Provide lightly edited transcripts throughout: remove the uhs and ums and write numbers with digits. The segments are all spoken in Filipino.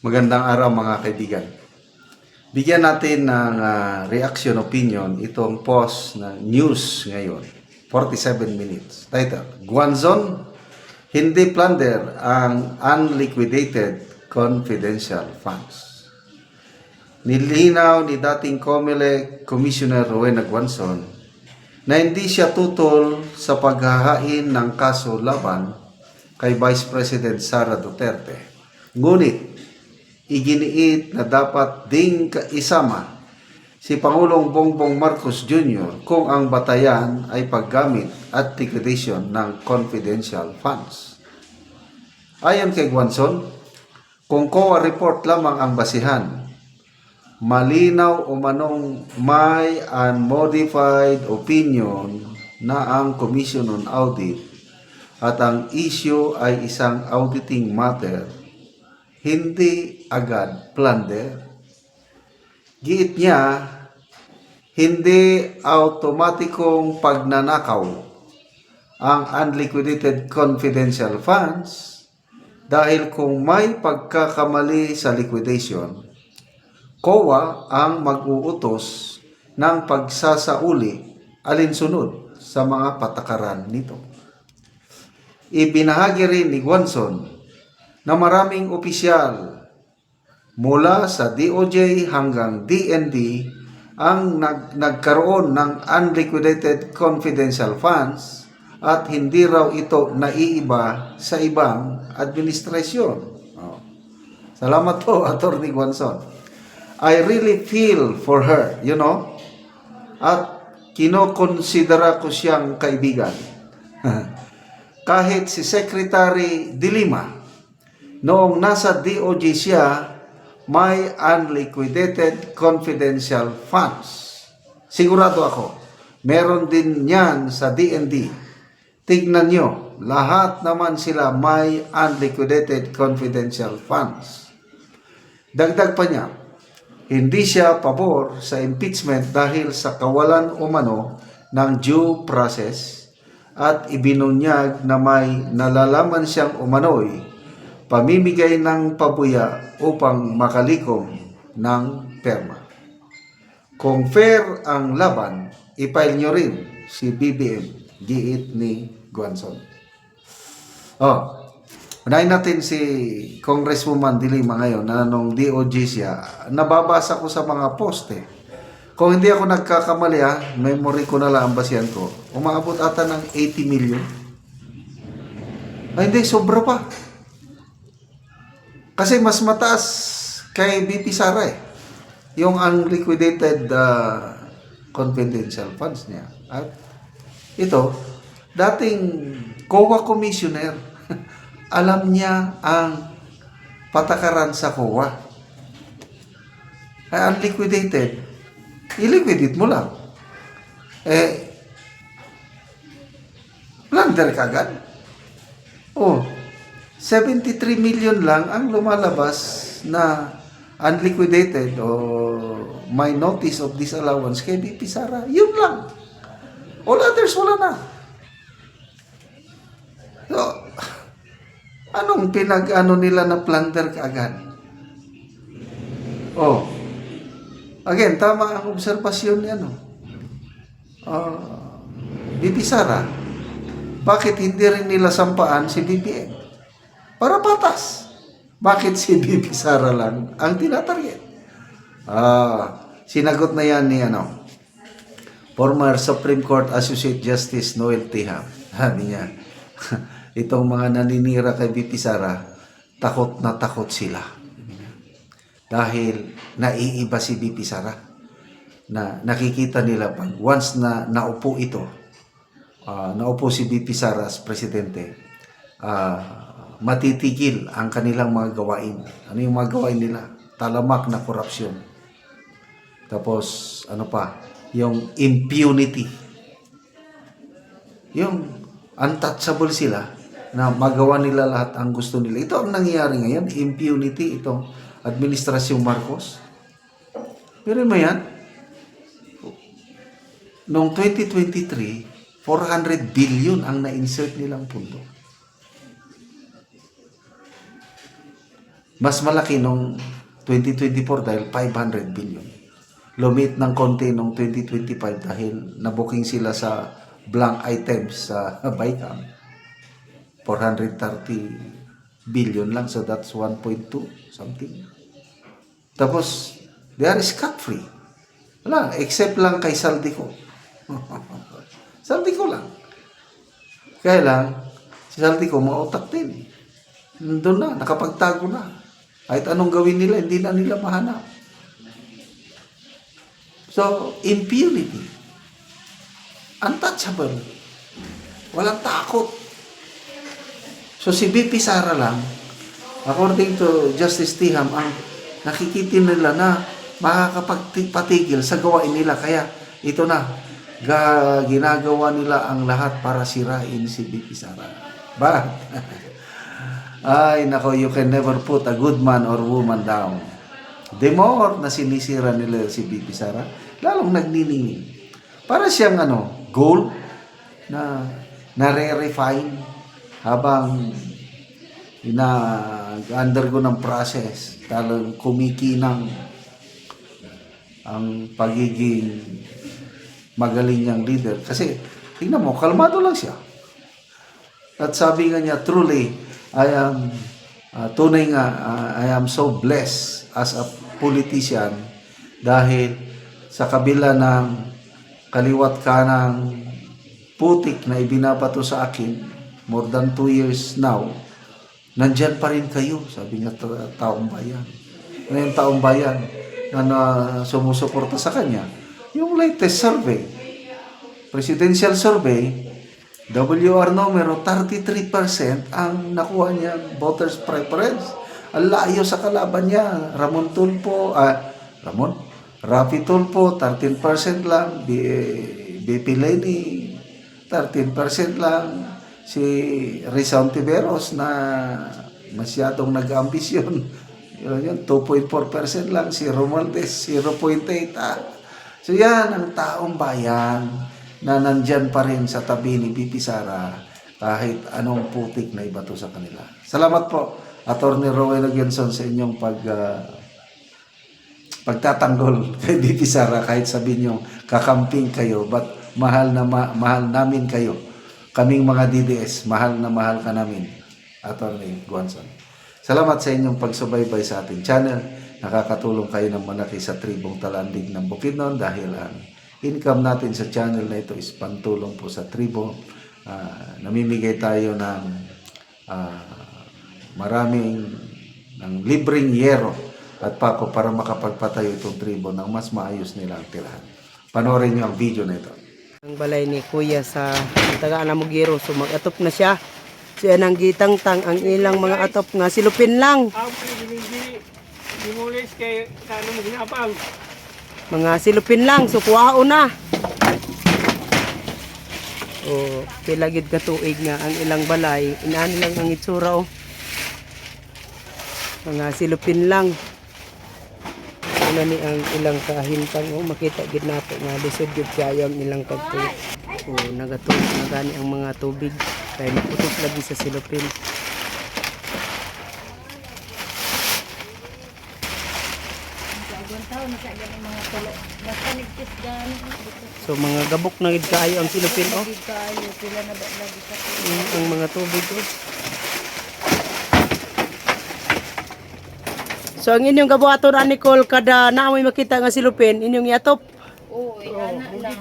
Magandang araw mga kaibigan. Bigyan natin ng reaction opinion itong post na news ngayon. 47 minutes. Title, Guanzon, hindi plunder ang unliquidated confidential funds. Nilinaw ni dating COMELEC Commissioner Rowena Guanzon na hindi siya tutol sa paghahain ng kaso laban kay Vice President Sara Duterte. Ngunit, iginiit na dapat ding isama si Pangulong Bongbong Marcos Jr. kung ang batayan ay paggamit at liquidation ng confidential funds. Ayon kay Guanzon, kung COA report lamang ang basihan, malinaw o manong may unmodified opinion na ang Commission on Audit at ang issue ay isang auditing matter, hindi agad plunder. Giit niya, hindi automatikong pagnanakaw ang unliquidated confidential funds dahil kung may pagkakamali sa liquidation, COA ang mag-uutos ng pagsasauli alinsunod sa mga patakaran nito. Ibinahagi rin ni Guanzon na maraming opisyal mula sa DOJ hanggang DND ang nagkaroon ng unliquidated confidential funds at hindi raw ito naiiba sa ibang administrasyon. Salamat po, Atty. Guanzon. I really feel for her, at kinokonsidera ko siyang kaibigan. Kahit si Secretary De Lima, noong nasa DOJ siya, may unliquidated confidential funds. Sigurado ako, meron din yan sa DND. Tignan nyo, lahat naman sila may unliquidated confidential funds. Dagdag pa niya, hindi siya pabor sa impeachment dahil sa kawalan umano ng due process at ibinunyag na may nalalaman siyang umano'y pamimigay ng pabuya upang makalikom ng perma. Kung fair ang laban, i-file nyo rin si BBM, giit ni Guanzon. Unahin natin si Congresswoman De Lima ngayon na nung DOJ siya, nababasa ko sa mga poste. Kung hindi ako nagkakamali, memory ko na lang ang basihan ko, umaabot ata ng 80 million. Ay hindi, sobra pa. Kasi mas mataas kay BP Sara yung unliquidated confidential funds niya. At ito, dating COA commissioner, alam niya ang patakaran sa COA. Ay unliquidated, i-liquidate mo lang. Plunder ka agad. 73 million lang ang lumalabas na unliquidated o may notice of disallowance kay BP Sara. Yun lang. All others wala na. So, anong pinag-ano nila na plunder kaagad? Again, tama ang obserbasyon niya, BP Sara, bakit hindi rin nila sampaan si BBM? Para patas. Bakit si BP Sara lang ang tinatarget? Sinagot na yan ni former Supreme Court Associate Justice Noel Tiham. Sabi niya, itong mga naninira kay BP Sara, takot na takot sila. Dahil naiiba si BP Sara. Na nakikita nila pag once na naupo ito, naupo si BP Sara as presidente, matitigil ang kanilang mga gawain. Ano yung mga gawain nila? Talamak na korupsyon. Tapos, yung impunity. Yung untouchable sila na magawa nila lahat ang gusto nila. Ito ang nangyayari ngayon, impunity, itong administrasyong Marcos. Pero mo yan, noong 2023, 400 billion ang na-insert nilang pundo. Mas malaki nung 2024 dahil 500 billion. Lumit ng konti nung 2025 dahil nabuking sila sa blank items sa BICAM. 430 billion lang, so that's 1.2 something. Tapos, they are scot-free. Wala, except lang kay Saldico. Saldico lang. Kaya lang, si Saldico mautak din. Nandun na, nakapagtago na. Kahit anong gawin nila, hindi na nila mahanap. So, impunity. Untouchable. Walang takot. So, si BP Sara lang, according to Justice Tiham, ang nakikita nila na makakapagpatigil sa gawain nila. Kaya, ito na, ginagawa nila ang lahat para sirain si BP Sara. But, ay, nako, you can never put a good man or woman down. The more na sinisira nila si BP Sara, lalong nagniningin. Para siyang gold na nare-refine habang undergo ng process, talagang kumikinang ang pagiging magaling niyang leader. Kasi, tingnan mo, kalmado lang siya. At sabi nga niya, truly, I am so blessed as a politician dahil sa kabila ng kaliwat kanang putik na ibinabato sa akin, more than 2 years now, nandyan pa rin kayo, sabi niya, taong bayan. Ngayon taong bayan na sumusuporta sa kanya. Yung latest survey, presidential survey, WR numero 33% ang nakuha niya voters preference. Ang layo sa kalaban niya. Rafi Tulfo 13% lang, BP Leni 13% lang, si Rizal Tiberos na masyadong nag-ambisyon, 2.4% lang, si Romualdez 0.8. So yan ang taong bayan na nandyan pa rin sa tabi ni BP Sara kahit anong putik na ibato sa kanila. Salamat po, Attorney Rowena Genson, sa inyong pagtatanggol kay BP Sara kahit sabihin nyo kakamping kayo, but mahal namin kayo. Kaming mga DDS, mahal na mahal ka namin, Attorney Guanzon. Salamat sa inyong pagsubaybay sa ating channel. Nakakatulong kayo ng malaki sa tribong Talandig ng Bukidnon dahil ang income natin sa channel na ito is pantulong po sa tribo. Namimigay tayo ng maraming libreng yero at pako para makapagpatayo itong tribo ng mas maayos nilang tirahan. Panoorin niyo ang video na ito. Ang balay ni Kuya sa taga Anamugiro, so mag-atop na siya. Siya nang gitangtang ang ilang mga atop nga silupin lang. Dimulis kay sana mo ginapang. Mga silupin lang, so kuwao na. O, kilagid ka tuig nga ang ilang balay. Inaan lang ang itsura o. Mga silupin lang. Ano ni ang ilang kahintang o. Makita gid nato nga lisod gid kayo ang ilang pagtuig. O, nagatulog na gani ang mga tubig. Kaya naputos lagi sa silupin. So mga gabok na gid kaayo ang silupin oh. Ang mga tubig oh. So ang inyong gabuhaton ani Nicole kada naamoy makita nga silupin inyong iatop. Oo, ana lang.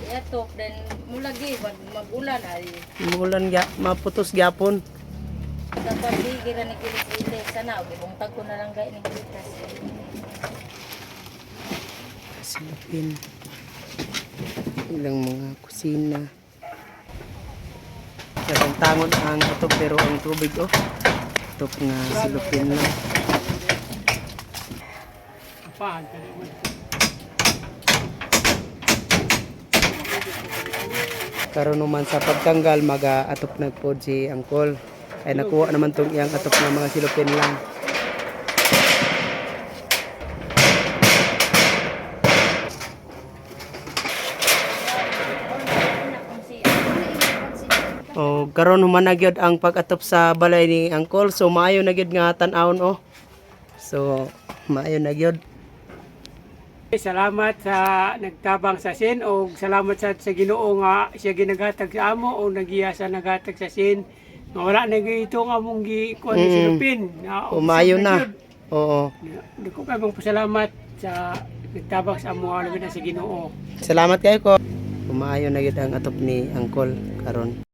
Iatop then mulagi magulan ay. Mulan ya maputos gyapon. Dapat gira ni kilit sana bung tag ko na lang gay ni kitas. Silupin. Ilang mga kusina. Sarang tangon ang atop pero ang tubig oh. Atop nga silupin lang. Apaan? Karon naman sa pagtanggal maga-atop nagpod si Angkol. Ay nakuha naman tong iyang atop ng mga silupin lang. O ug karon human na gyud ang pag-atop sa balay ni Uncle. So maayo na gyud nga tan-awon oh. So maayo na gyud. Salamat sa nagtabang sa sin o salamat sa Ginoo nga siya ginaghatag sa amo o nagiya sa naghatag sa sin. Nga wala na ito nga mong gikuan ni silupin. Umayo na. Oo. Hindi ko kayo pasalamat sa nagtabang sa amo nga na sa Ginoo. Salamat kayo ko. Umaayo na gyud ang atop ni Uncle karon.